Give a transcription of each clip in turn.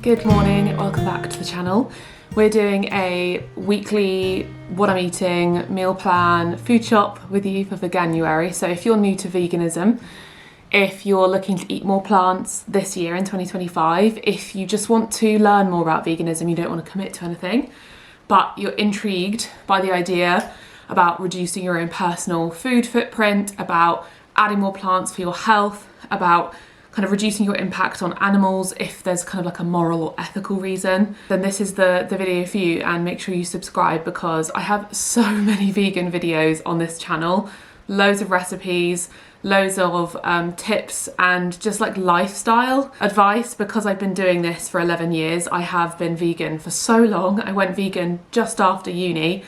Good morning, welcome back to the channel. We're doing a weekly what I'm eating, meal plan, food shop with you for Veganuary. So if you're new to veganism, if you're looking to eat more plants this year in 2025, if you just want to learn more about veganism, you don't want to commit to anything, but you're intrigued by the idea about reducing your own personal food footprint, about adding more plants for your health, about kind of reducing your impact on animals if there's kind of like a moral or ethical reason, then this is the video for you. And make sure you subscribe because I have so many vegan videos on this channel, loads of recipes, loads of tips and just like lifestyle advice. Because I've been doing this for 11 years, I have been vegan for so long. I went vegan just after uni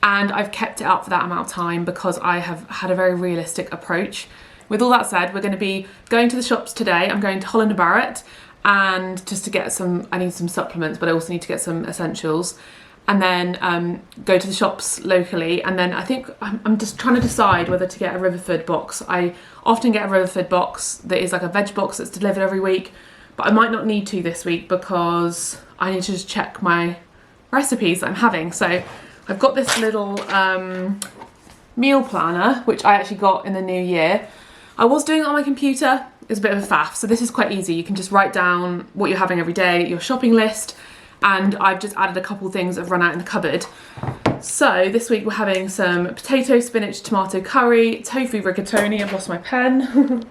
and I've kept it up for that amount of time because I have had a very realistic approach. With all that said, we're going to be going to the shops today. I'm going to Holland Barrett and just to get I need some supplements, but I also need to get some essentials. And then go to the shops locally. And then I think I'm just trying to decide whether to get a Riverford box. I often get a Riverford box that is like a veg box that's delivered every week, but I might not need to this week because I need to just check my recipes that I'm having. So I've got this little meal planner, which I actually got in the new year. I was doing it on my computer. It's a bit of a faff, so this is quite easy. You can just write down what you're having every day, your shopping list, and I've just added a couple of things that have run out in the cupboard. So this week we're having some potato, spinach, tomato curry, tofu rigatoni, I've lost my pen,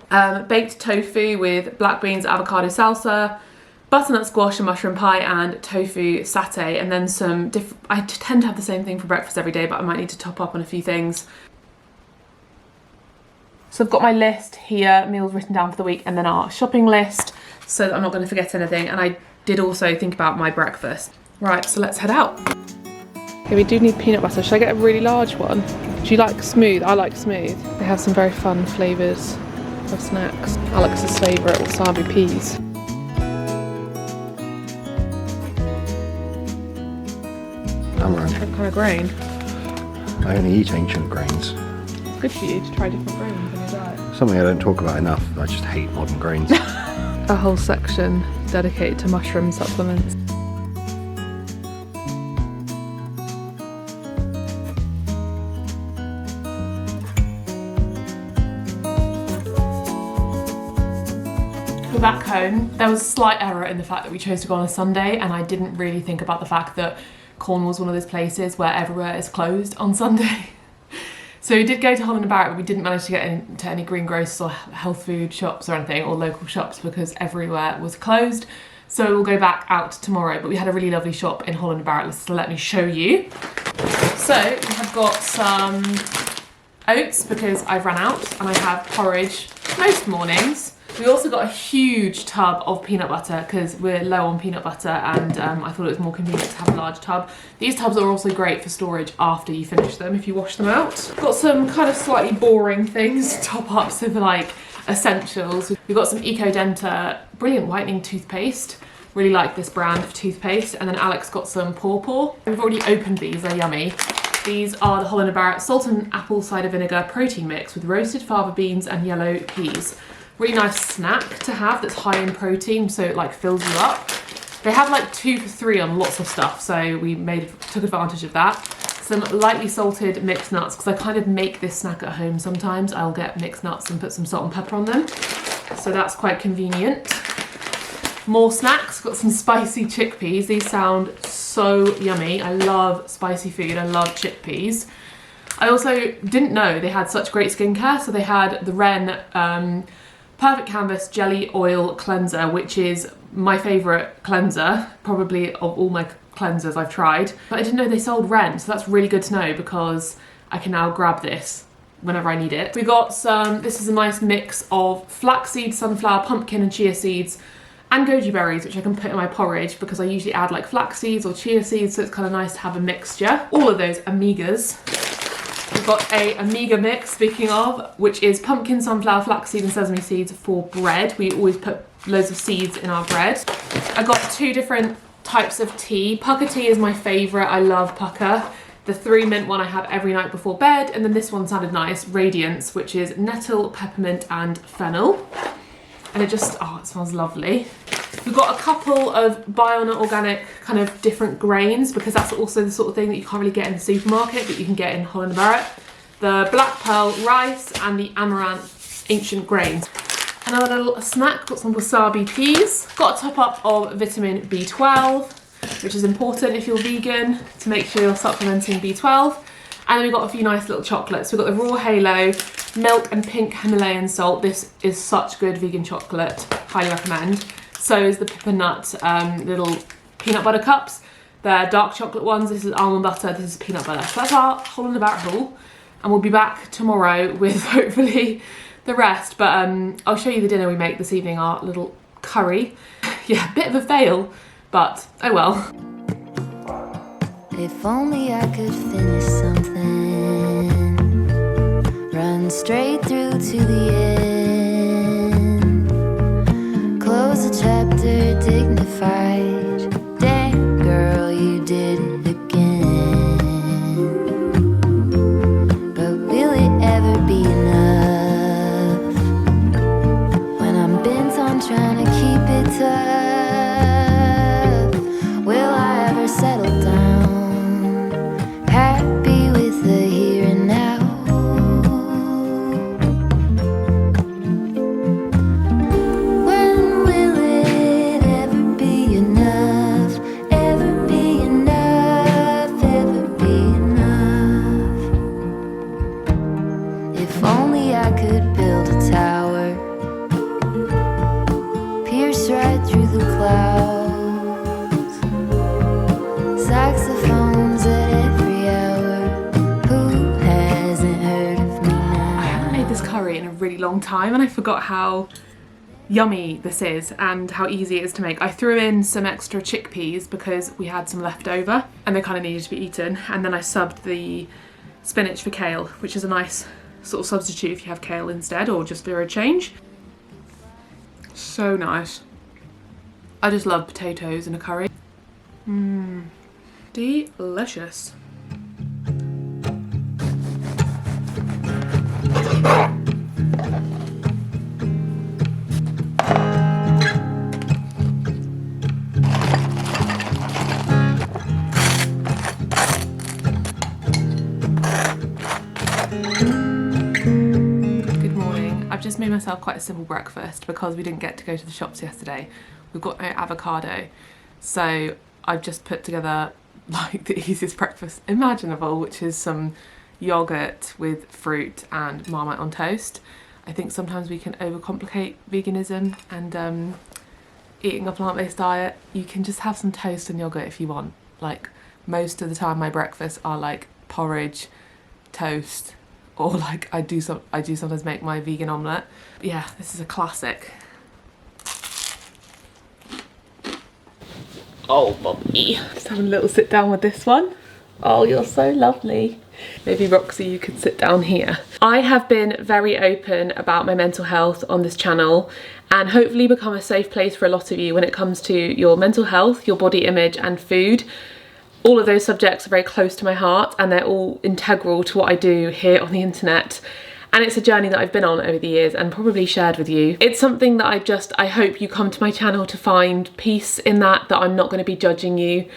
baked tofu with black beans, avocado salsa, butternut squash and mushroom pie, and tofu satay, and then some I tend to have the same thing for breakfast every day, but I might need to top up on a few things. So I've got my list here, meals written down for the week, and then our shopping list so that I'm not going to forget anything. And I did also think about my breakfast. Right, so let's head out. Okay, we do need peanut butter. Should I get a really large one? Do you like smooth? I like smooth. They have some very fun flavours of snacks. Alex's favourite, wasabi peas. Amaranth. What kind of grain? I only eat ancient grains. It's good for you to try different grains in your diet. Something I don't talk about enough. I just hate modern grains. A whole section dedicated to mushroom supplements. We're back home. There was a slight error in the fact that we chose to go on a Sunday, and I didn't really think about the fact that Cornwall's one of those places where everywhere is closed on Sunday. So we did go to Holland Barrett, but we didn't manage to get into any greengrocers or health food shops or anything, or local shops, because everywhere was closed. So we'll go back out tomorrow, but we had a really lovely shop in Holland Barrett, so let me show you. So we have got some oats because I've run out, and I have porridge most mornings. We also got a huge tub of peanut butter because we're low on peanut butter, and I thought it was more convenient to have a large tub. These tubs are also great for storage after you finish them if you wash them out. Got some kind of slightly boring things, top ups of like essentials. We've got some EcoDenta brilliant whitening toothpaste. Really like this brand of toothpaste. And then Alex got some Paw. We've already opened these, they're yummy. These are the Holland Barrett salt and apple cider vinegar protein mix with roasted fava beans and yellow peas. Really nice snack to have that's high in protein, so it like fills you up. They have like 2 for 3 on lots of stuff, so we took advantage of that. Some lightly salted mixed nuts, because I kind of make this snack at home sometimes. I'll get mixed nuts and put some salt and pepper on them, so that's quite convenient. More snacks, got some spicy chickpeas. These sound so yummy. I love spicy food, I love chickpeas. I also didn't know they had such great skincare, so they had the Ren Perfect Canvas Jelly Oil Cleanser, which is my favourite cleanser, probably of all my cleansers I've tried. But I didn't know they sold Ren, so that's really good to know because I can now grab this whenever I need it. We got this is a nice mix of flaxseed, sunflower, pumpkin and chia seeds, and goji berries, which I can put in my porridge because I usually add like flax seeds or chia seeds, so it's kind of nice to have a mixture. All of those omegas. We've got a omega mix, speaking of, which is pumpkin, sunflower, flaxseed and sesame seeds for bread. We always put loads of seeds in our bread. I got 2 different types of tea. Pucca tea is my favourite. I love pucca. The 3 mint one I have every night before bed, and then this one sounded nice, Radiance, which is nettle, peppermint and fennel. And it just, oh, it smells lovely. We've got a couple of butternut organic kind of different grains, because that's also the sort of thing that you can't really get in the supermarket, but you can get in Holland Barrett. The black pearl rice and the amaranth ancient grains. Another little snack, got some wasabi peas. Got a top up of vitamin B12, which is important if you're vegan, to make sure you're supplementing B12. And then we've got a few nice little chocolates. We've got the raw halo, milk and pink Himalayan salt. This is such good vegan chocolate, highly recommend. So is the butternut little peanut butter cups. They're dark chocolate ones. This is almond butter, this is peanut butter. So that's our Holland Barrett haul. And we'll be back tomorrow with hopefully the rest. But I'll show you the dinner we make this evening, our little curry. Yeah, bit of a fail, but oh well. If only I could finish something, run straight through to the end, close a chapter dignified. Dang girl, you did it again. But will it ever be enough when I'm bent on trying to keep it tough? Will I ever settle down, happy with the here and now? When will it ever be enough? Ever be enough? Ever be enough? If only I could build a tower, pierce right through the clouds, saxophones at every hour. Who hasn't heard of me now? I haven't made this curry in a really long time, and I forgot how yummy this is and how easy it is to make. I threw in some extra chickpeas because we had some left over and they kind of needed to be eaten, and then I subbed the spinach for kale, which is a nice sort of substitute if you have kale instead, or just for a change. So nice. I just love potatoes in a curry. Delicious. Good morning. I've just made myself quite a simple breakfast because we didn't get to go to the shops yesterday. We've got no avocado, so I've just put together like the easiest breakfast imaginable, which is some yogurt with fruit and Marmite on toast. I think sometimes we can overcomplicate veganism and eating a plant-based diet. You can just have some toast and yogurt if you want. Like, most of the time my breakfasts are like porridge, toast, or like I do sometimes make my vegan omelette. Yeah, this is a classic. Oh, Bobby. Just having a little sit down with this one. Oh, you're so lovely. Maybe Roxy, you could sit down here. I have been very open about my mental health on this channel, and hopefully become a safe place for a lot of you when it comes to your mental health, your body image and food. All of those subjects are very close to my heart, and they're all integral to what I do here on the internet. And it's a journey that I've been on over the years and probably shared with you. It's something that I hope you come to my channel to find peace in, that I'm not going to be judging you,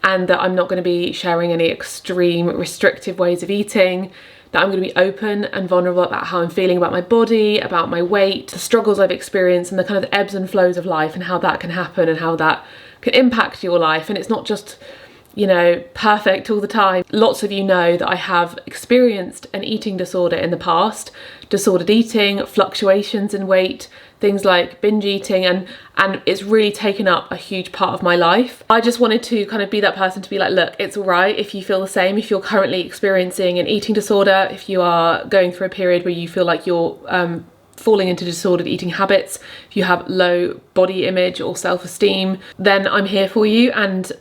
and that I'm not going to be sharing any extreme restrictive ways of eating, that I'm going to be open and vulnerable about how I'm feeling about my body, about my weight, the struggles I've experienced, and the kind of ebbs and flows of life, and how that can happen and how that can impact your life. And it's not just, you know, perfect all the time. Lots of you know that I have experienced an eating disorder in the past, disordered eating, fluctuations in weight, things like binge eating, and it's really taken up a huge part of my life. I just wanted to kind of be that person to be like, look, it's all right if you feel the same, if you're currently experiencing an eating disorder, if you are going through a period where you feel like you're falling into disordered eating habits, if you have low body image or self-esteem, then I'm here for you. And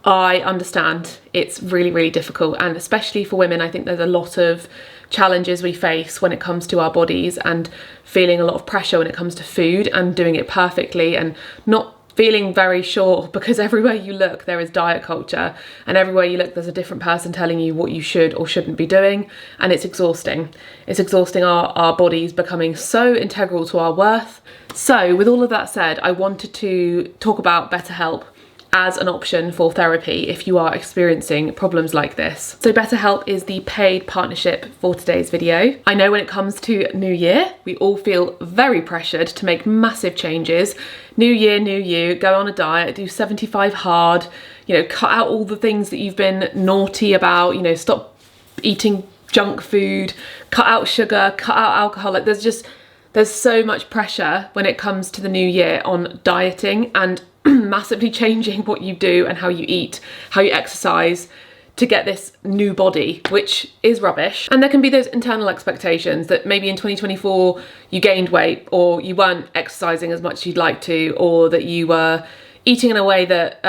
I understand it's really, really difficult, and especially for women, I think there's a lot of challenges we face when it comes to our bodies, and feeling a lot of pressure when it comes to food and doing it perfectly and not feeling very sure, because everywhere you look there is diet culture, and everywhere you look there's a different person telling you what you should or shouldn't be doing, and it's exhausting. It's exhausting our bodies becoming so integral to our worth. So with all of that said, I wanted to talk about BetterHelp as an option for therapy if you are experiencing problems like this. So BetterHelp is the paid partnership for today's video. I know when it comes to New Year, we all feel very pressured to make massive changes. New year, new you, go on a diet, do 75 hard, you know, cut out all the things that you've been naughty about, you know, stop eating junk food, cut out sugar, cut out alcohol. Like there's so much pressure when it comes to the new year on dieting and massively changing what you do and how you eat, how you exercise to get this new body, which is rubbish. And there can be those internal expectations that maybe in 2024 you gained weight, or you weren't exercising as much as you'd like to, or that you were eating in a way that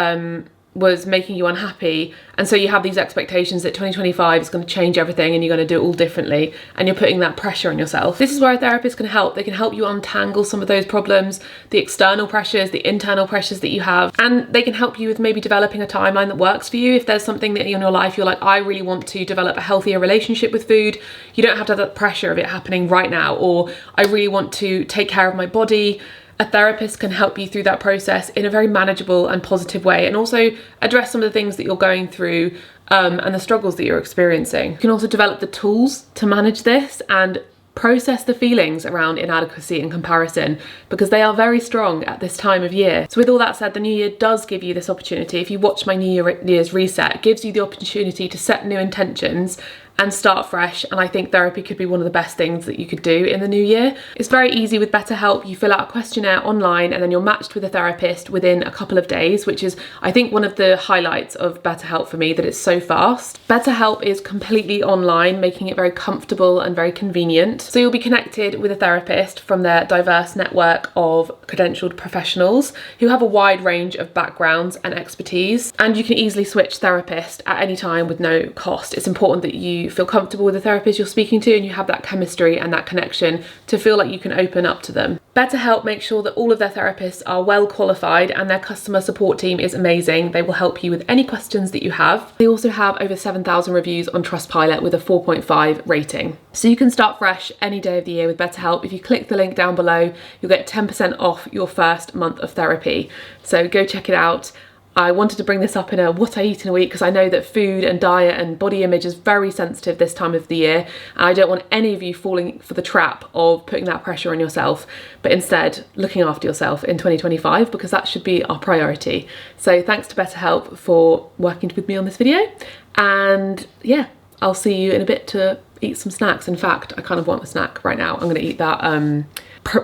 was making you unhappy, and so you have these expectations that 2025 is going to change everything and you're going to do it all differently, and you're putting that pressure on yourself. This is where a therapist can help. They can help you untangle some of those problems, the external pressures, the internal pressures that you have, and they can help you with maybe developing a timeline that works for you. If there's something that in your life you're like, I really want to develop a healthier relationship with food, you don't have to have that pressure of it happening right now, or I really want to take care of my body. A therapist can help you through that process in a very manageable and positive way, and also address some of the things that you're going through and the struggles that you're experiencing. You can also develop the tools to manage this and process the feelings around inadequacy and comparison, because they are very strong at this time of year. So with all that said, the new year does give you this opportunity. If you watch my New Year's reset, it gives you the opportunity to set new intentions and start fresh, and I think therapy could be one of the best things that you could do in the new year. It's very easy with BetterHelp. You fill out a questionnaire online and then you're matched with a therapist within a couple of days, which is, I think, one of the highlights of BetterHelp for me, that it's so fast. BetterHelp is completely online, making it very comfortable and very convenient. So you'll be connected with a therapist from their diverse network of credentialed professionals who have a wide range of backgrounds and expertise, and you can easily switch therapist at any time with no cost. It's important that you feel comfortable with the therapist you're speaking to and you have that chemistry and that connection to feel like you can open up to them. BetterHelp makes sure that all of their therapists are well qualified, and their customer support team is amazing. They will help you with any questions that you have. They also have over 7,000 reviews on Trustpilot with a 4.5 rating. So you can start fresh any day of the year with BetterHelp. If you click the link down below, you'll get 10% off your first month of therapy. So go check it out. I wanted to bring this up in a what I eat in a week, because I know that food and diet and body image is very sensitive this time of the year, and I don't want any of you falling for the trap of putting that pressure on yourself, but instead looking after yourself in 2025, because that should be our priority. So thanks to BetterHelp for working with me on this video, and yeah, I'll see you in a bit to eat some snacks. In fact, I kind of want a snack right now. I'm going to eat that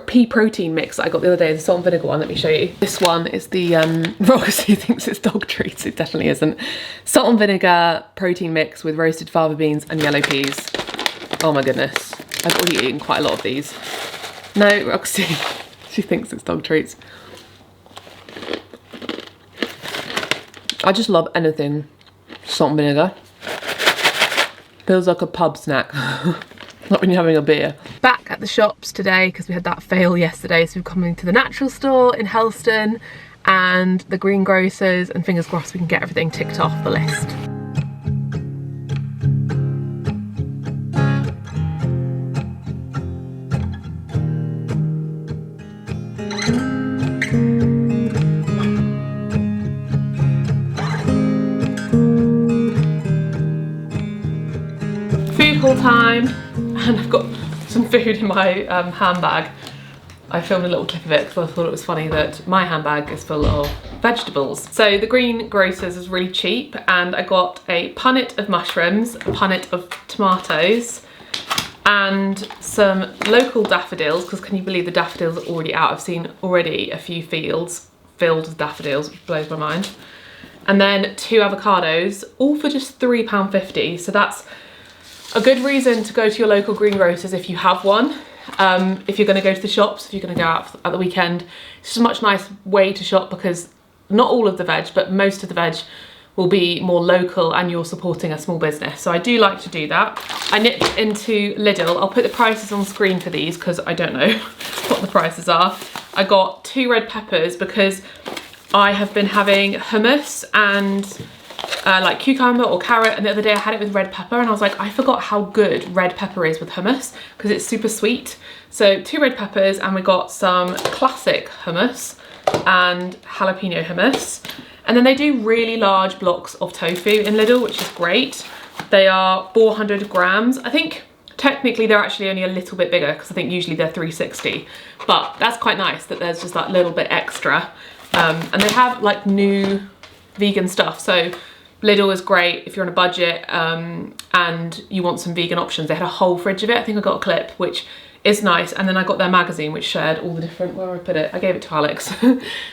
pea protein mix that I got the other day, the salt and vinegar one. Let me show you. This one is the Roxy thinks it's dog treats. It definitely isn't. Salt and vinegar protein mix with roasted fava beans and yellow peas. Oh my goodness, I've already eaten quite a lot of these. No, Roxy, she thinks it's dog treats. I just love anything salt and vinegar. Feels like a pub snack. Not when you're having a beer. Back at the shops today because we had that fail yesterday, so we've come into the natural store in Helston and the greengrocers, and fingers crossed we can get everything ticked off the list. Food haul time. And I've got some food in my handbag. I filmed a little clip of it because I thought it was funny that my handbag is full of vegetables. So the greengrocers is really cheap, and I got a punnet of mushrooms, a punnet of tomatoes, and some local daffodils, because can you believe the daffodils are already out? I've seen already a few fields filled with daffodils, which blows my mind. And then 2 avocados, all for just £3.50. So that's a good reason to go to your local greengrocers if you have one. If you're going to go to the shops, if you're going to go out at the weekend, it's just a much nice way to shop, because not all of the veg, but most of the veg will be more local and you're supporting a small business. So I do like to do that. I nipped into Lidl. I'll put the prices on screen for these because I don't know what the prices are. I got 2 red peppers because I have been having hummus and like cucumber or carrot, and the other day I had it with red pepper and I was like, I forgot how good red pepper is with hummus because it's super sweet. So 2 red peppers, and we got some classic hummus and jalapeno hummus. And then they do really large blocks of tofu in Lidl, which is great. They are 400 grams. I think technically they're actually only a little bit bigger because I think usually they're 360, but that's quite nice that there's just that little bit extra. And they have like new vegan stuff. So Lidl is great if you're on a budget and you want some vegan options. They had a whole fridge of it. I think I got a clip, which is nice. And then I got their magazine, which shared all the different, where I put it, I gave it to Alex.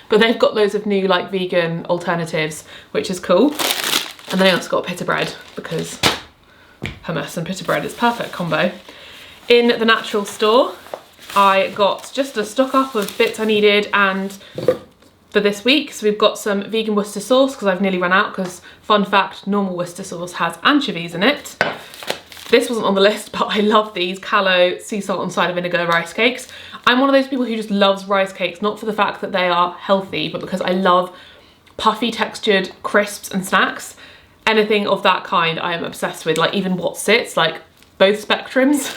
But they've got loads of new like vegan alternatives, which is cool. And then I also got pita bread because hummus and pita bread is perfect combo. In the natural store, I got just a stock up of bits I needed and for this week. So we've got some vegan Worcester sauce because I've nearly run out, because fun fact, normal Worcester sauce has anchovies in it. This wasn't on the list, but I love these Callo sea salt and cider vinegar rice cakes. I'm one of those people who just loves rice cakes, not for the fact that they are healthy, but because I love puffy textured crisps and snacks. Anything of that kind I am obsessed with, like even what sits, like both spectrums.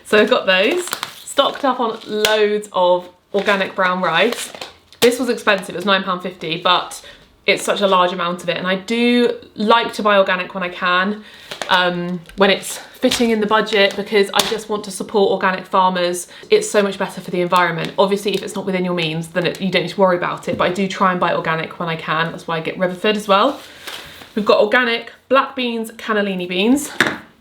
So I've got those. Stocked up on loads of organic brown rice. This was expensive, it was £9.50, but it's such a large amount of it. And I do like to buy organic when I can, when it's fitting in the budget, because I just want to support organic farmers. It's so much better for the environment. Obviously, if it's not within your means, then you don't need to worry about it, but I do try and buy organic when I can. That's why I get Riverford as well. We've got organic black beans, cannellini beans,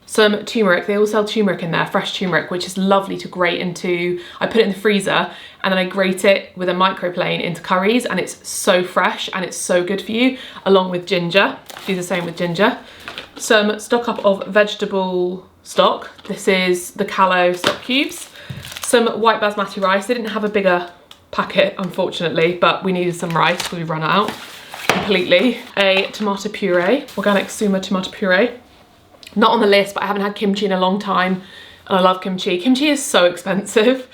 some turmeric. They all sell turmeric in there, fresh turmeric, which is lovely to grate into. I put it in the freezer and then I grate it with a microplane into curries, and it's so fresh and it's so good for you, along with ginger. Do the same with ginger. Some stock up of vegetable stock. This is the Callo stock cubes. Some white basmati rice. They didn't have a bigger packet, unfortunately, but we needed some rice because we ran out completely. A tomato puree, organic Suma tomato puree. Not on the list, but I haven't had kimchi in a long time and I love kimchi. Kimchi is so expensive.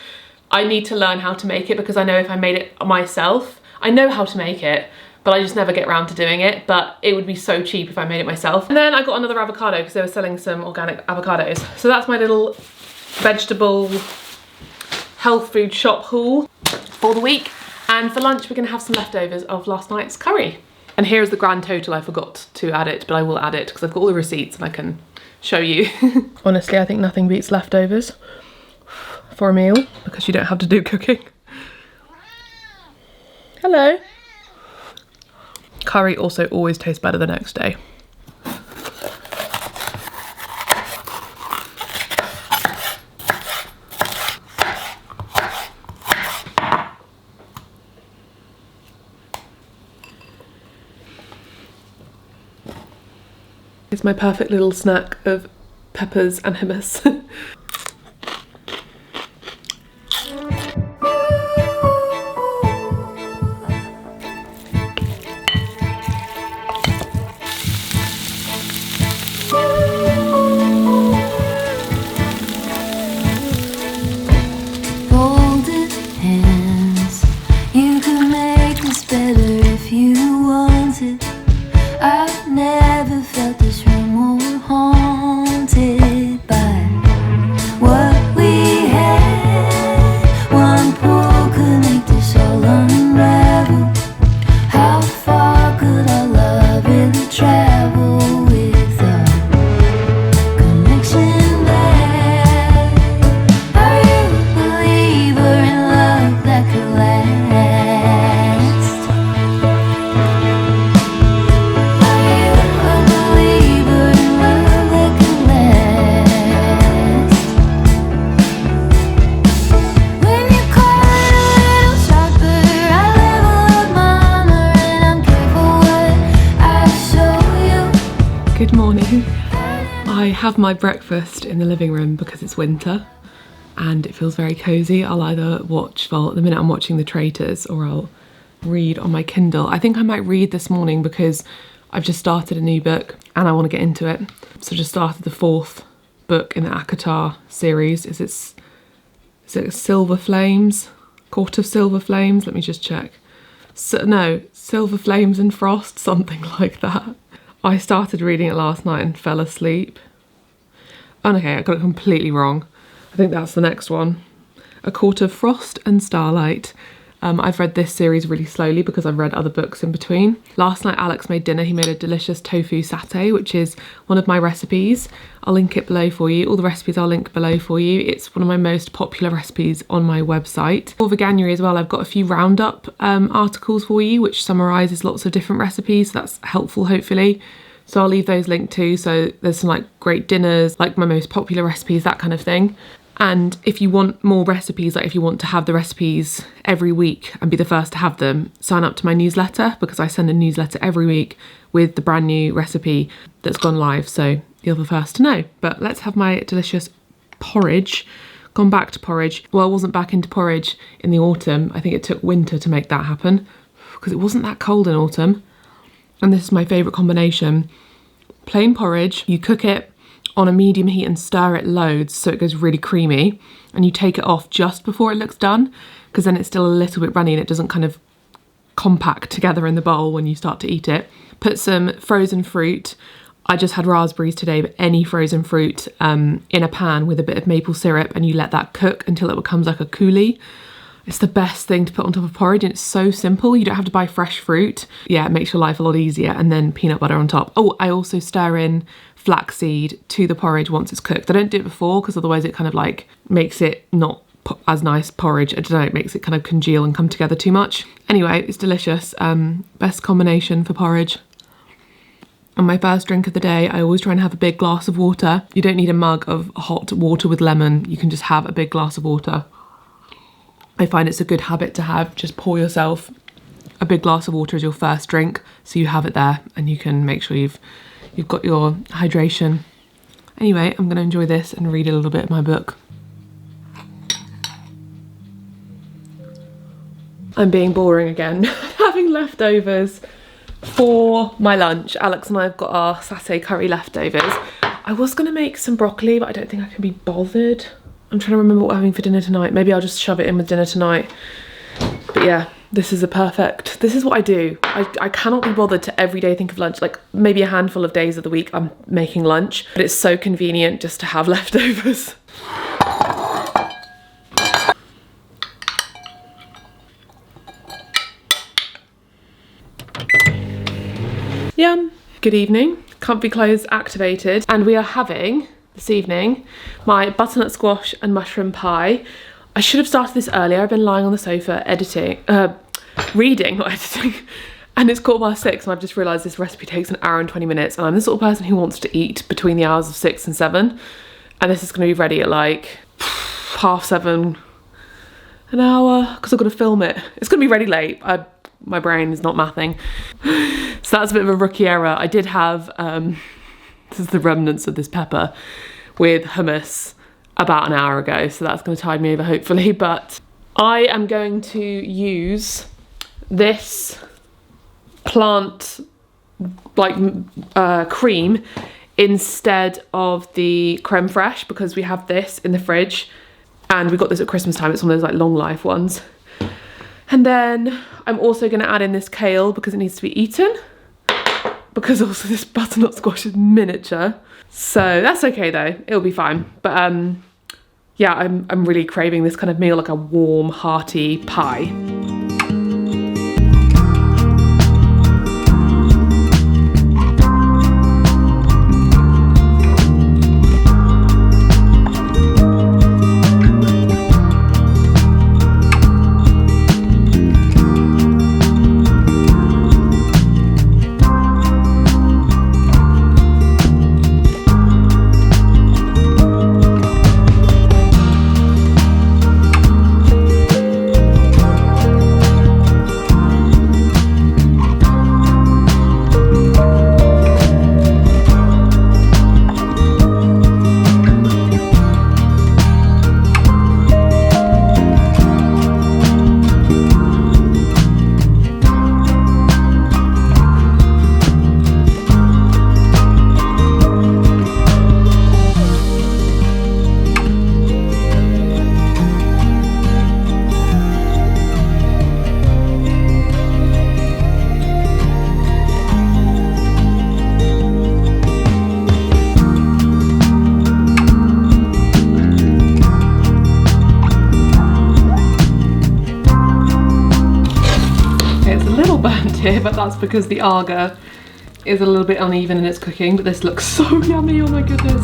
I need to learn how to make it, because I know if I made it myself, I know how to make it, but I just never get around to doing it. But it would be so cheap if I made it myself. And then I got another avocado because they were selling some organic avocados. So that's my little vegetable health food shop haul for the week. And for lunch, we're gonna have some leftovers of last night's curry. And here's the grand total. I forgot to add it, but I will add it because I've got all the receipts and I can show you. Honestly, I think nothing beats leftovers for a meal because you don't have to do cooking. Hello. Curry also always tastes better the next day. It's my perfect little snack of peppers and hummus. Holding hands, you could make this better if you wanted. I've never felt this room more haunted by what we had. One pull could make this all unravel. How far could our love really travel without connection there? Are you a believer in love that could last? Are you a believer in love that could last? When you call it a little sharper, I level up my armor and I'm careful what I show you. Good morning. I have my breakfast in the living room because it's winter and it feels very cozy. I'll either watch, well at the minute I'm watching The Traitors, or I'll read on my Kindle. I think I might read this morning because I've just started a new book and I want to get into it. So just started the 4th book in the ACOTAR series. Is it Silver Flames? Court of Silver Flames? Let me just check. Silver Flames and Frost, something like that. I started reading it last night and fell asleep. Oh, okay, I got it completely wrong. I think that's the next one. A Court of Frost and Starlight. I've read this series really slowly because I've read other books in between. Last night Alex made dinner. He made a delicious tofu satay, which is one of my recipes. I'll link it below for you. All the recipes I'll link below for you. It's one of my most popular recipes on my website. For Veganuary as well, I've got a few roundup articles for you, which summarises lots of different recipes. So that's helpful, hopefully. So I'll leave those linked too. So there's some like great dinners, like my most popular recipes, that kind of thing. And if you want more recipes, like if you want to have the recipes every week and be the first to have them, sign up to my newsletter, because I send a newsletter every week with the brand new recipe that's gone live. So you're the first to know. But let's have my delicious porridge. Gone back to porridge. Well, I wasn't back into porridge in the autumn. I think it took winter to make that happen because it wasn't that cold in autumn. And this is my favourite combination. Plain porridge, you cook it on a medium heat and stir it loads so it goes really creamy, and you take it off just before it looks done, because then it's still a little bit runny and it doesn't kind of compact together in the bowl when you start to eat it. Put some frozen fruit. I just had raspberries today, but any frozen fruit in a pan with a bit of maple syrup, and you let that cook until it becomes like a coulis. It's the best thing to put on top of porridge, and it's so simple. You don't have to buy fresh fruit. Yeah, it makes your life a lot easier. And then peanut butter on top. Oh, I also stir in flaxseed to the porridge once it's cooked. I don't do it before because otherwise it kind of like makes it not as nice porridge. I don't know, it makes it kind of congeal and come together too much. Anyway, it's delicious. Best combination for porridge. And my first drink of the day, I always try and have a big glass of water. You don't need a mug of hot water with lemon. You can just have a big glass of water. I find it's a good habit to have. Just pour yourself a big glass of water as your first drink, so you have it there and you can make sure you've got your hydration. Anyway, I'm going to enjoy this and read a little bit of my book. I'm being boring again. Having leftovers for my lunch. Alex and I have got our satay curry leftovers. I was going to make some broccoli, but I don't think I can be bothered. I'm trying to remember what we're having for dinner tonight. Maybe I'll just shove it in with dinner tonight. But yeah, this is what I do. I cannot be bothered to every day think of lunch. Like maybe a handful of days of the week I'm making lunch, but it's so convenient just to have leftovers. Yum. Good evening. Comfy clothes activated. And we are having, this evening, my butternut squash and mushroom pie. I should have started this earlier. I've been lying on the sofa reading, not editing, and it's 6:15 and I've just realised this recipe takes an hour and 20 minutes, and I'm the sort of person who wants to eat between the hours of 6 and 7, and this is going to be ready at like 7:30, an hour, because I've got to film it. It's going to be ready late. My brain is not mathing. So that's a bit of a rookie error. I did have, this is the remnants of this pepper, with hummus about an hour ago, so that's going to tide me over hopefully. But I am going to use this plant cream instead of the creme fraiche, because we have this in the fridge and we got this at Christmas time. It's one of those like long life ones. And then I'm also going to add in this kale because it needs to be eaten, because also this butternut squash is miniature. So that's okay though, it'll be fine. But yeah, I'm really craving this kind of meal, like a warm, hearty pie. here, but that's because the agar is a little bit uneven in its cooking, but this looks so yummy, oh my goodness.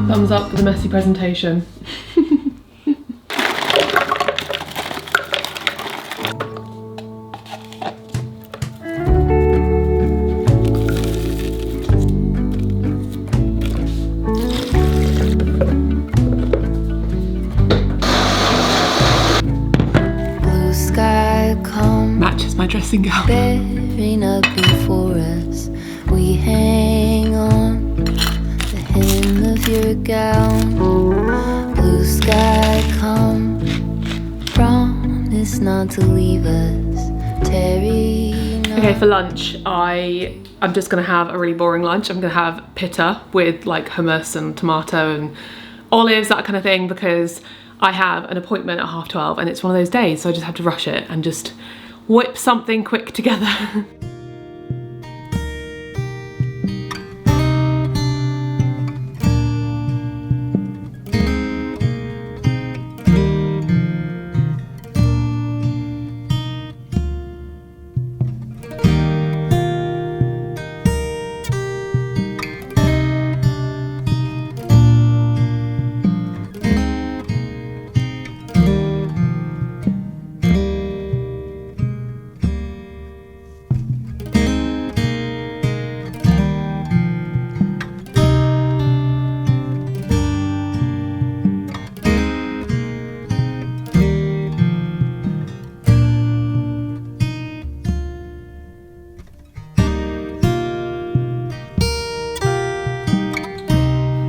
Thumbs up for the messy presentation. Blue sky come Matches my dressing gown. bearing up before us. We hang on the hem of your gown. Blue sky come, promise not to leave us. Terry. Okay, for lunch, I'm just gonna have a really boring lunch. I'm gonna have pitta with like hummus and tomato and olives, that kind of thing, because I have an appointment at 12:30 and it's one of those days, so I just have to rush it and just whip something quick together.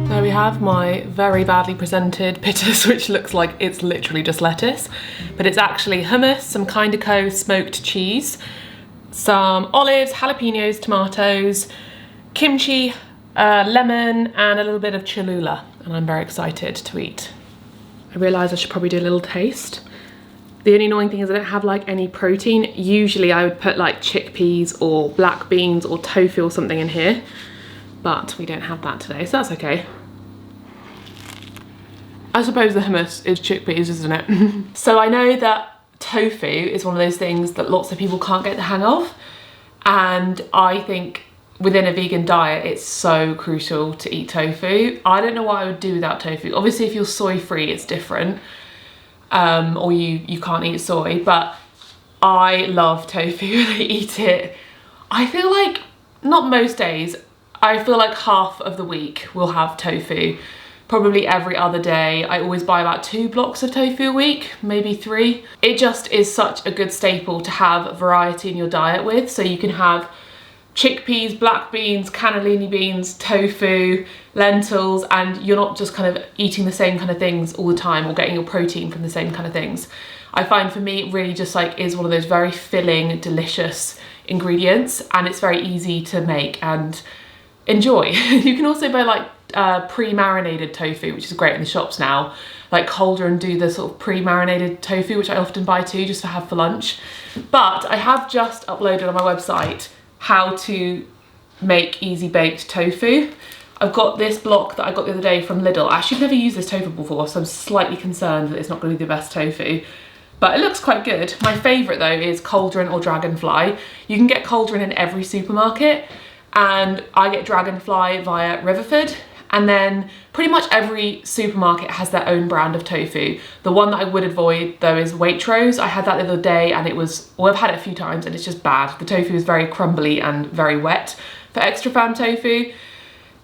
There we have my very badly presented pittas, which looks like it's literally just lettuce, but it's actually hummus, some kind of smoked cheese, some olives, jalapenos, tomatoes, kimchi, lemon, and a little bit of cholula, and I'm very excited to eat. I realise I should probably do a little taste. The only annoying thing is I don't have like any protein. Usually I would put like chickpeas or black beans or tofu or something in here, but we don't have that today, so that's okay. I suppose the hummus is chickpeas, isn't it? So I know that tofu is one of those things that lots of people can't get the hang of, and I think within a vegan diet it's so crucial to eat tofu. I don't know what I would do without tofu. Obviously if you're soy free it's different, or you can't eat soy, but I love tofu and I eat it. I feel like, not most days, I feel like half of the week we'll have tofu. Probably every other day. I always buy about 2 blocks of tofu a week, maybe 3. It just is such a good staple to have variety in your diet with, so you can have chickpeas, black beans, cannellini beans, tofu, lentils, and you're not just kind of eating the same kind of things all the time or getting your protein from the same kind of things. I find for me it really just like is one of those very filling, delicious ingredients, and it's very easy to make and enjoy. You can also buy like pre-marinated tofu, which is great in the shops now. Like Holland do the sort of pre-marinated tofu, which I often buy too, just to have for lunch. But I have just uploaded on my website how to make easy baked tofu. I've got this block that I got the other day from Lidl. I actually never used this tofu before, so I'm slightly concerned that it's not going to be the best tofu, but it looks quite good. My favourite though is cauldron or dragonfly. You can get cauldron in every supermarket, and I get dragonfly via Riverford. And then pretty much every supermarket has their own brand of tofu. The one that I would avoid though is Waitrose. I had that the other day and it was, well, I've had it a few times and it's just bad. The tofu is very crumbly and very wet for extra firm tofu.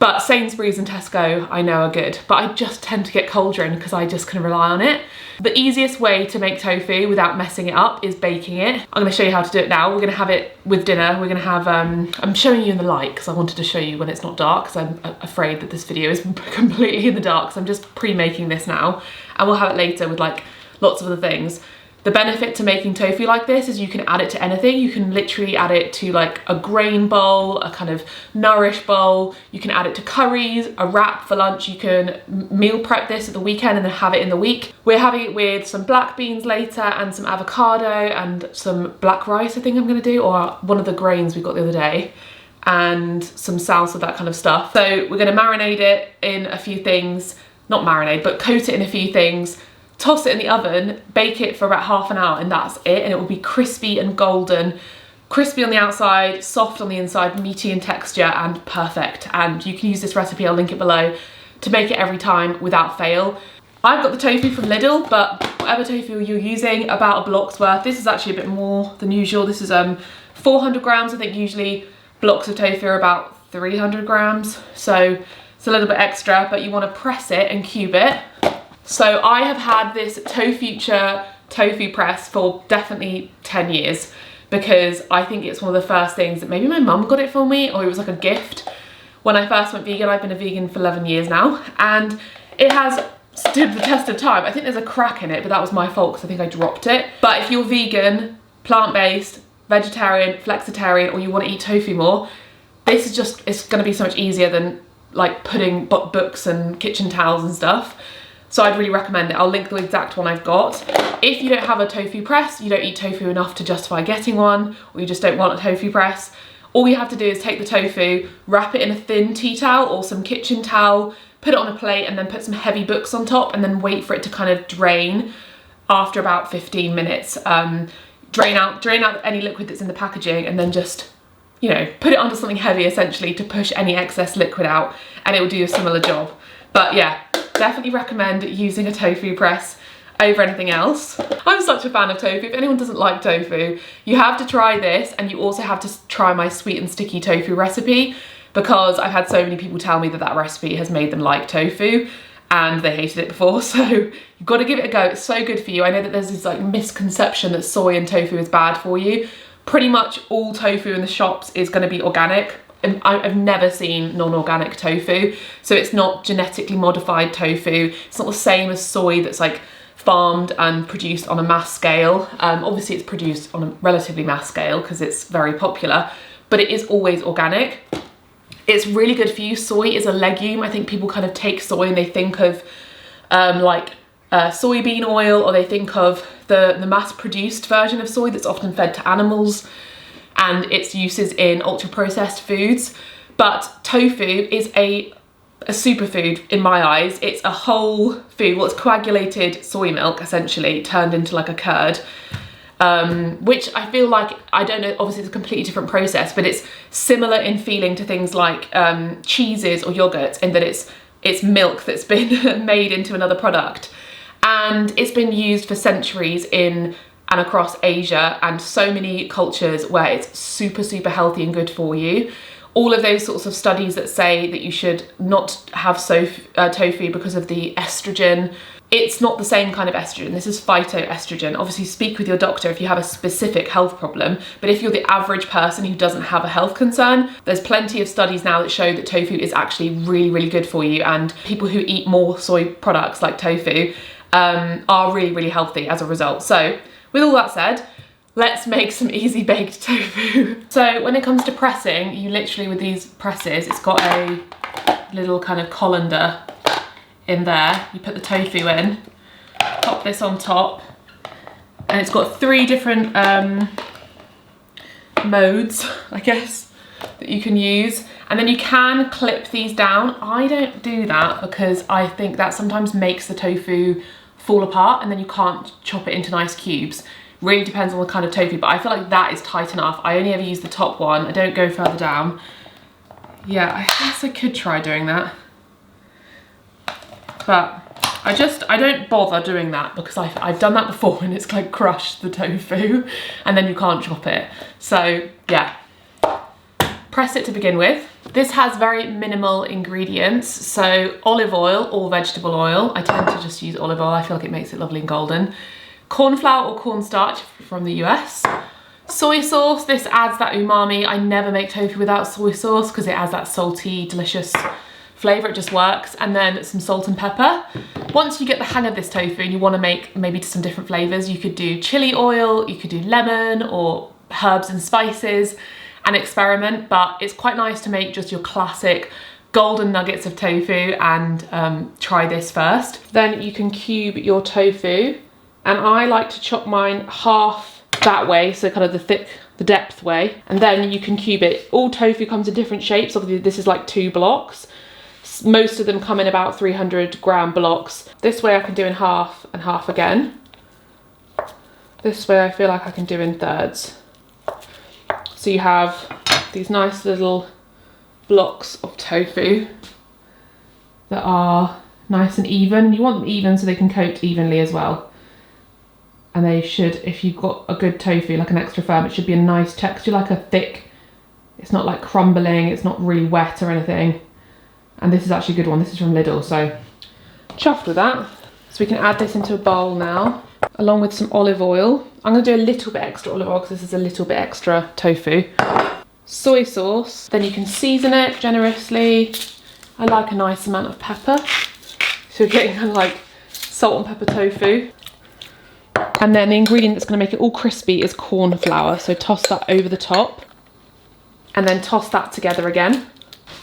But Sainsbury's and Tesco I know are good, but I just tend to get cauldron because I just can rely on it. The easiest way to make tofu without messing it up is baking it. I'm gonna show you how to do it now. We're gonna have it with dinner. We're gonna have, I'm showing you in the light because I wanted to show you when it's not dark, because I'm afraid that this video is completely in the dark. So I'm just pre-making this now, and we'll have it later with like lots of other things. The benefit to making tofu like this is you can add it to anything. You can literally add it to like a grain bowl, a kind of nourish bowl. You can add it to curries, a wrap for lunch. You can meal prep this at the weekend and then have it in the week. We're having it with some black beans later and some avocado and some black rice I think I'm gonna do, or one of the grains we got the other day, and some salsa, that kind of stuff. So we're gonna marinate it in a few things. not marinade, but coat it in a few things, toss it in the oven, bake it for about half an hour, and that's it. And it will be crispy and golden, crispy on the outside, soft on the inside, meaty in texture, and perfect. And you can use this recipe, I'll link it below, to make it every time without fail. I've got the tofu from Lidl, but whatever tofu you're using, about a block's worth. This is actually a bit more than usual. This is 400 grams. I think usually blocks of tofu are about 300 grams. So it's a little bit extra, but you want to press it and cube it. So I have had this Tofuture tofu press for definitely 10 years because I think it's one of the first things that maybe my mum got it for me, or it was like a gift. When I first went vegan, I've been a vegan for 11 years now, and it has stood the test of time. I think there's a crack in it, but that was my fault because I think I dropped it. But if you're vegan, plant-based, vegetarian, flexitarian, or you want to eat tofu more, this is just, it's going to be so much easier than like putting books and kitchen towels and stuff. So I'd really recommend it. I'll link the exact one I've got. If you don't have a tofu press, you don't eat tofu enough to justify getting one, or you just don't want a tofu press, all you have to do is take the tofu, wrap it in a thin tea towel or some kitchen towel, put it on a plate, and then put some heavy books on top, and then wait for it to kind of drain after about 15 minutes. Drain out any liquid that's in the packaging, and then just, you know, put it under something heavy essentially to push any excess liquid out, and it will do a similar job. But yeah, definitely recommend using a tofu press over anything else. I'm such a fan of tofu. If anyone doesn't like tofu, you have to try this, and you also have to try my sweet and sticky tofu recipe, because I've had so many people tell me that that recipe has made them like tofu and they hated it before. So you've got to give it a go. It's so good for you. I know that there's this like misconception that soy and tofu is bad for you. Pretty much all tofu in the shops is going to be organic. And I've never seen non-organic tofu. So it's not genetically modified tofu. It's not the same as soy that's like farmed and produced on a mass scale. Obviously it's produced on a relatively mass scale because it's very popular, but it is always organic. It's really good for you. Soy is a legume. I think people kind of take soy and they think of soybean oil, or they think of the mass-produced version of soy that's often fed to animals and its uses in ultra-processed foods. But tofu is a superfood in my eyes. It's a whole food. Well, it's coagulated soy milk, essentially, turned into like a curd. Which I feel like, I don't know, obviously it's a completely different process, but it's similar in feeling to things like cheeses or yogurt, in that it's milk that's been made into another product. And it's been used for centuries in and across Asia and so many cultures where it's super, super healthy and good for you. All of those sorts of studies that say that you should not have tofu because of the estrogen. It's not the same kind of estrogen. This is phytoestrogen. Obviously speak with your doctor if you have a specific health problem, but if you're the average person who doesn't have a health concern, there's plenty of studies now that show that tofu is actually really, really good for you, and people who eat more soy products like tofu are really, really healthy as a result. So with all that said, let's make some easy baked tofu. So when it comes to pressing, you literally, with these presses, it's got a little kind of colander in there. You put the tofu in, pop this on top, and it's got 3 different modes, I guess, that you can use. And then you can clip these down. I don't do that because I think that sometimes makes the tofu fall apart and then you can't chop it into nice cubes. Really depends on the kind of tofu, but I feel like that is tight enough. I only ever use the top one. I don't go further down. Yeah, I guess I could try doing that. But I don't bother doing that because I've done that before and it's like crushed the tofu and then you can't chop it. So yeah, press it to begin with. This has very minimal ingredients. So olive oil or vegetable oil. I tend to just use olive oil. I feel like it makes it lovely and golden. Corn flour or cornstarch from the US. Soy sauce, this adds that umami. I never make tofu without soy sauce because it adds that salty, delicious flavour. It just works. And then some salt and pepper. Once you get the hang of this tofu and you want to make maybe some different flavours, you could do chili oil, you could do lemon or herbs and spices and experiment, but it's quite nice to make just your classic golden nuggets of tofu and try this first. Then you can cube your tofu, and I like to chop mine half that way, so kind of the depth way, and then you can cube it. All tofu comes in different shapes. Obviously this is like 2 blocks. Most of them come in about 300 gram blocks. This way I can do in half and half again. This way I feel like I can do in thirds. So you have these nice little blocks of tofu that are nice and even. You want them even so they can coat evenly as well. And they should, if you've got a good tofu, like an extra firm, it should be a nice texture, like a thick, it's not like crumbling, it's not really wet or anything. And this is actually a good one, this is from Lidl, so chuffed with that. So we can add this into a bowl now, along with some olive oil. I'm gonna do a little bit extra olive oil because this is a little bit extra tofu. Soy sauce, then you can season it generously. I like a nice amount of pepper. So you're getting kind of like salt and pepper tofu. And then the ingredient that's going to make it all crispy is corn flour. So toss that over the top and then toss that together again.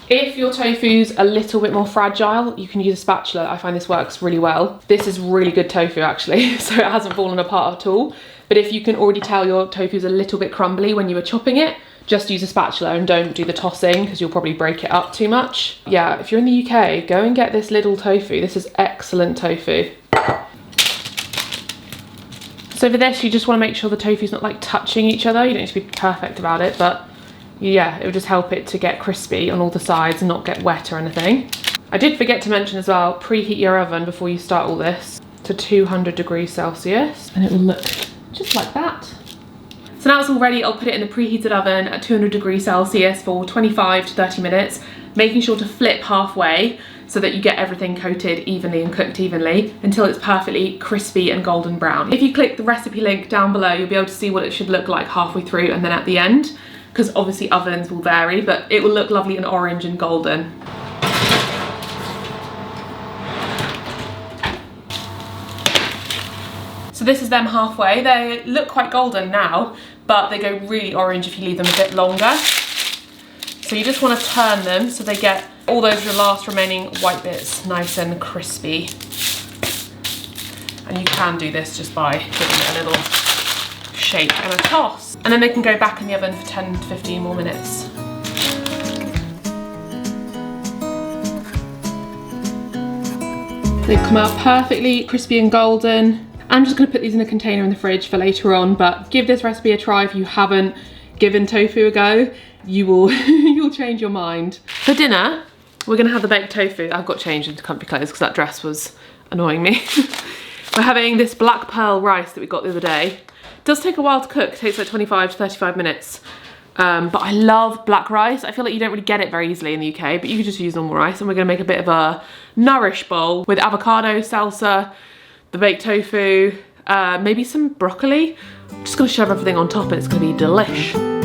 If your tofu's a little bit more fragile, you can use a spatula. I find this works really well. This is really good tofu actually, so it hasn't fallen apart at all. But if you can already tell your tofu's a little bit crumbly when you were chopping it, just use a spatula and don't do the tossing because you'll probably break it up too much. Yeah, if you're in the UK, go and get this Lidl tofu. This is excellent tofu. So for this, you just want to make sure the tofu's not like touching each other. You don't need to be perfect about it, but yeah, it will just help it to get crispy on all the sides and not get wet or anything. I did forget to mention as well, preheat your oven before you start all this to 200 degrees Celsius and it will look just like that. So now it's all ready, I'll put it in the preheated oven at 200 degrees Celsius for 25 to 30 minutes, making sure to flip halfway so that you get everything coated evenly and cooked evenly until it's perfectly crispy and golden brown. If you click the recipe link down below, you'll be able to see what it should look like halfway through and then at the end, because obviously ovens will vary, but it will look lovely and orange and golden. So this is them halfway. They look quite golden now, but they go really orange if you leave them a bit longer. So you just want to turn them so they get all those last remaining white bits nice and crispy. And you can do this just by giving it a little shake and a toss. And then they can go back in the oven for 10 to 15 more minutes. They've come out perfectly crispy and golden. I'm just going to put these in a container in the fridge for later on, but give this recipe a try if you haven't given tofu a go. You will you'll change your mind. For dinner, we're going to have the baked tofu. I've got changed into comfy clothes because that dress was annoying me. We're having this black pearl rice that we got the other day. It does take a while to cook, it takes like 25 to 35 minutes. But I love black rice. I feel like you don't really get it very easily in the UK, but you can just use normal rice. And we're going to make a bit of a nourish bowl with avocado, salsa, the baked tofu, maybe some broccoli. I'm just going to shove everything on top and it's going to be delish.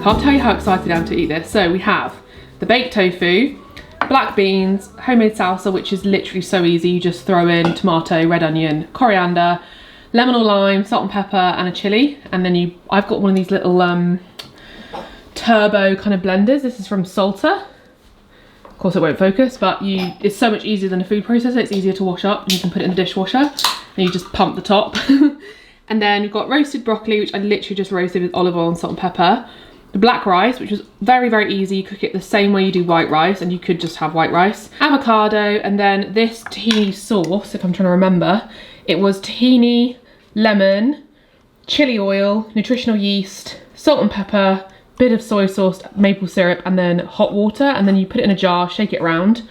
Can't tell you how excited I am to eat this. So we have the baked tofu, black beans, homemade salsa, which is literally so easy. You just throw in tomato, red onion, coriander, lemon or lime, salt and pepper, and a chili. And then I've got one of these little turbo kind of blenders. This is from Salter. Of course it won't focus, but it's so much easier than a food processor. It's easier to wash up and you can put it in the dishwasher and you just pump the top. And then we've got roasted broccoli, which I literally just roasted with olive oil and salt and pepper. The black rice, which was very, very easy. You cook it the same way you do white rice, and you could just have white rice. Avocado, and then this tahini sauce, if I'm trying to remember. It was tahini, lemon, chili oil, nutritional yeast, salt and pepper, bit of soy sauce, maple syrup, and then hot water. And then you put it in a jar, shake it around,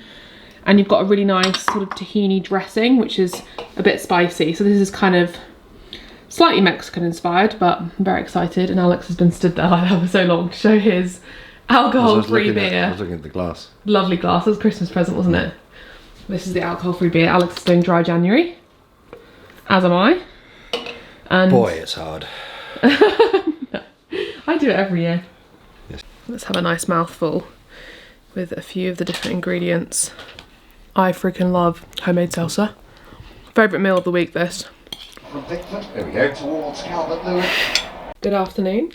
and you've got a really nice sort of tahini dressing, which is a bit spicy. So this is kind of slightly Mexican inspired, but I'm very excited. And Alex has been stood there like that for so long to show his alcohol-free beer. I was looking at the glass. Lovely glass. It was a Christmas present, wasn't it? This is the alcohol-free beer. Alex is doing dry January, as am I. And Boy, it's hard. I do it every year. Yes. Let's have a nice mouthful with a few of the different ingredients. I freaking love homemade salsa. Favourite meal of the week, this. There we go. Towards Calvert-Lewis. Good afternoon.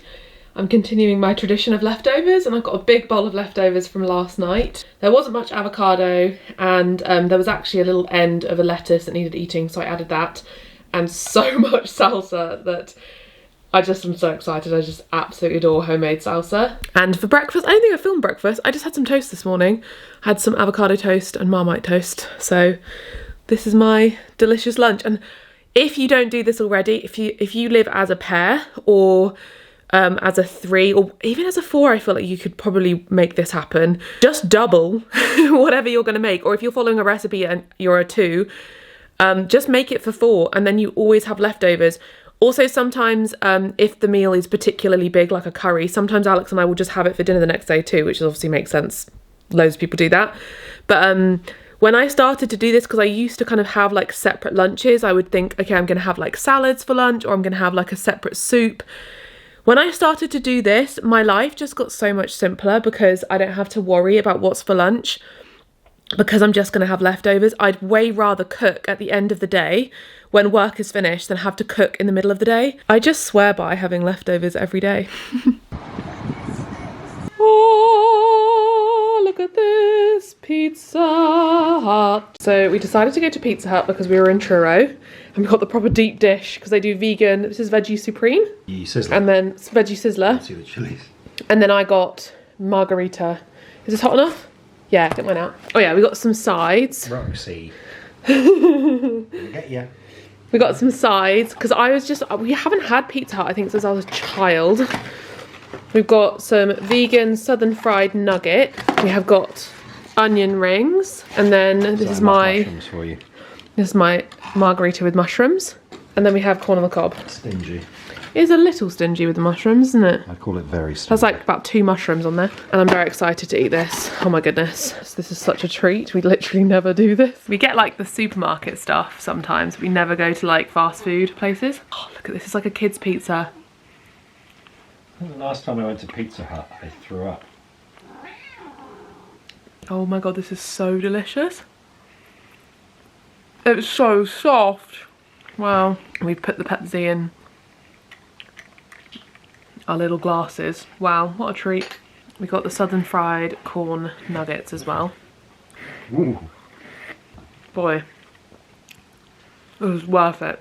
I'm continuing my tradition of leftovers, and I've got a big bowl of leftovers from last night. There wasn't much avocado, and there was actually a little end of a lettuce that needed eating, so I added that, and so much salsa that I just am so excited. I just absolutely adore homemade salsa. And for breakfast, I don't think I filmed breakfast. I just had some toast this morning. I had some avocado toast and Marmite toast. So this is my delicious lunch. And if you don't do this already, if you live as a pair or as a 3 or even as a 4, I feel like you could probably make this happen. Just double whatever you're going to make. Or if you're following a recipe and you're a 2, just make it for 4, and then you always have leftovers. Also, sometimes if the meal is particularly big, like a curry, sometimes Alex and I will just have it for dinner the next day too, which obviously makes sense. Loads of people do that. But when I started to do this, because I used to kind of have like separate lunches, I would think, okay, I'm going to have like salads for lunch, or I'm going to have like a separate soup. When I started to do this, my life just got so much simpler because I don't have to worry about what's for lunch, because I'm just going to have leftovers. I'd way rather cook at the end of the day when work is finished than have to cook in the middle of the day. I just swear by having leftovers every day. Oh, look at this, Pizza Hut. So we decided to go to Pizza Hut because we were in Truro, and we got the proper deep dish because they do vegan. This is veggie supreme. Sizzler. And then veggie sizzler. See the chilies. And then I got margarita. Is this hot enough? Yeah, it went out. Oh yeah, we got some sides. Roxy. Get ya. We got some sides because we haven't had Pizza Hut, I think, since I was a child. We've got some vegan southern fried nugget. We have got onion rings, and then this is my margarita with mushrooms, and then we have corn on the cob. Stingy. It is a little stingy with the mushrooms, isn't it? I call it very stingy. There's like about 2 mushrooms on there, and I'm very excited to eat this. Oh my goodness, this is such a treat. We literally never do this. We get like the supermarket stuff sometimes. We never go to like fast food places. Oh, look at this, it's like a kid's pizza. The last time I went to Pizza Hut, I threw up. Oh my god, this is so delicious. It's so soft. Wow. We've put the Pepsi in our little glasses. Wow, what a treat. We got the southern fried corn nuggets as well. Ooh. Boy, it was worth it.